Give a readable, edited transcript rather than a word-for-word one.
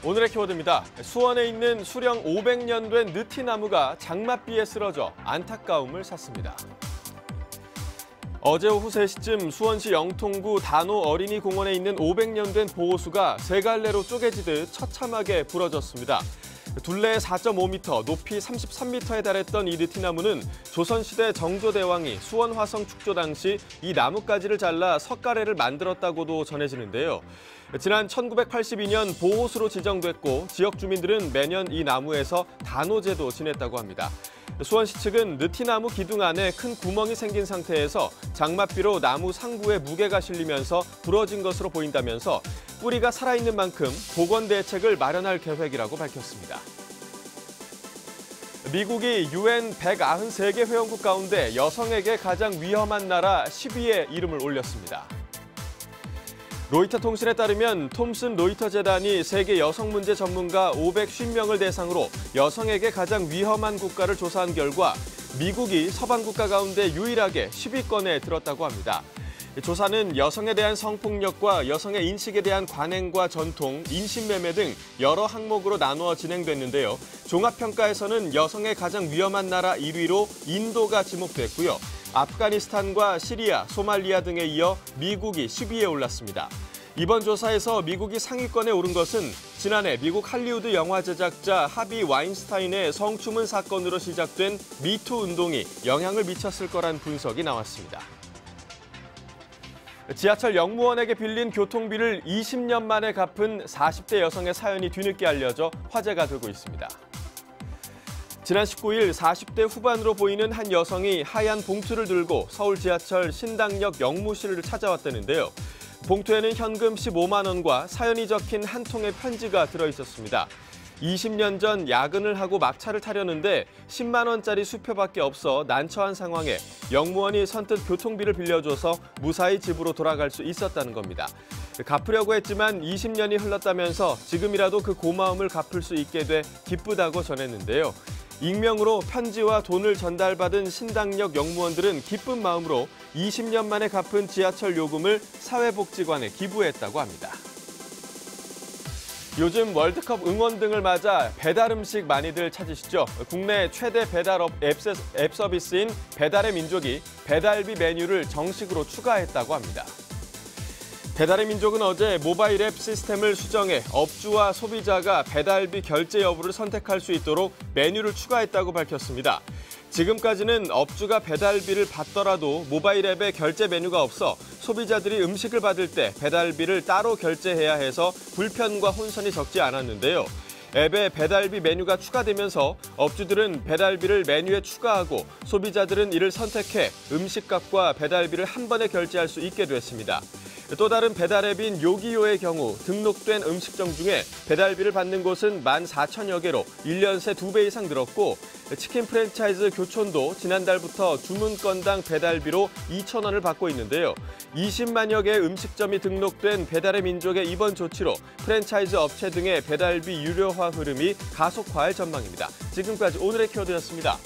오늘의 키워드입니다. 수원에 있는 수령 500년 된 느티나무가 장맛비에 쓰러져 안타까움을 샀습니다. 어제 오후 3시쯤 수원시 영통구 단호 어린이공원에 있는 500년 된 보호수가 세 갈래로 쪼개지듯 처참하게 부러졌습니다. 둘레 4.5m, 높이 33m에 달했던 이 느티나무는 조선시대 정조대왕이 수원 화성 축조 당시 이 나뭇가지를 잘라 석가래를 만들었다고도 전해지는데요. 지난 1982년 보호수로 지정됐고 지역 주민들은 매년 이 나무에서 단오제도 지냈다고 합니다. 수원시 측은 느티나무 기둥 안에 큰 구멍이 생긴 상태에서 장맛비로 나무 상부에 무게가 실리면서 부러진 것으로 보인다면서 뿌리가 살아있는 만큼 복원 대책을 마련할 계획이라고 밝혔습니다. 미국이 UN 193개 회원국 가운데 여성에게 가장 위험한 나라 10위에 이름을 올렸습니다. 로이터 통신에 따르면 톰슨 로이터 재단이 세계 여성 문제 전문가 550명을 대상으로 여성에게 가장 위험한 국가를 조사한 결과 미국이 서방 국가 가운데 유일하게 10위권에 들었다고 합니다. 조사는 여성에 대한 성폭력과 여성의 인식에 대한 관행과 전통, 인신매매 등 여러 항목으로 나누어 진행됐는데요. 종합평가에서는 여성의 가장 위험한 나라 1위로 인도가 지목됐고요. 아프가니스탄과 시리아, 소말리아 등에 이어 미국이 10위에 올랐습니다. 이번 조사에서 미국이 상위권에 오른 것은 지난해 미국 할리우드 영화 제작자 하비 와인스타인의 성추문 사건으로 시작된 미투 운동이 영향을 미쳤을 거란 분석이 나왔습니다. 지하철 영무원에게 빌린 교통비를 20년 만에 갚은 40대 여성의 사연이 뒤늦게 알려져 화제가 되고 있습니다. 지난 19일 40대 후반으로 보이는 한 여성이 하얀 봉투를 들고 서울 지하철 신당역 영무실을 찾아왔다는데요. 봉투에는 현금 15만 원과 사연이 적힌 한 통의 편지가 들어있었습니다. 20년 전 야근을 하고 막차를 타려는데 10만 원짜리 수표밖에 없어 난처한 상황에 영무원이 선뜻 교통비를 빌려줘서 무사히 집으로 돌아갈 수 있었다는 겁니다. 갚으려고 했지만 20년이 흘렀다면서 지금이라도 그 고마움을 갚을 수 있게 돼 기쁘다고 전했는데요. 익명으로 편지와 돈을 전달받은 신당역 영무원들은 기쁜 마음으로 20년 만에 갚은 지하철 요금을 사회복지관에 기부했다고 합니다. 요즘 월드컵 응원 등을 맞아 배달 음식 많이들 찾으시죠? 국내 최대 배달업 앱 서비스인 배달의 민족이 배달비 메뉴를 정식으로 추가했다고 합니다. 배달의 민족은 어제 모바일 앱 시스템을 수정해 업주와 소비자가 배달비 결제 여부를 선택할 수 있도록 메뉴를 추가했다고 밝혔습니다. 지금까지는 업주가 배달비를 받더라도 모바일 앱에 결제 메뉴가 없어 소비자들이 음식을 받을 때 배달비를 따로 결제해야 해서 불편과 혼선이 적지 않았는데요. 앱에 배달비 메뉴가 추가되면서 업주들은 배달비를 메뉴에 추가하고 소비자들은 이를 선택해 음식값과 배달비를 한 번에 결제할 수 있게 됐습니다. 또 다른 배달 앱인 요기요의 경우 등록된 음식점 중에 배달비를 받는 곳은 14,000여 개로 1년 새 2배 이상 늘었고 치킨 프랜차이즈 교촌도 지난달부터 주문 건당 배달비로 2,000원을 받고 있는데요. 20만여 개의 음식점이 등록된 배달의 민족의 이번 조치로 프랜차이즈 업체 등의 배달비 유료화 흐름이 가속화할 전망입니다. 지금까지 오늘의 키워드였습니다.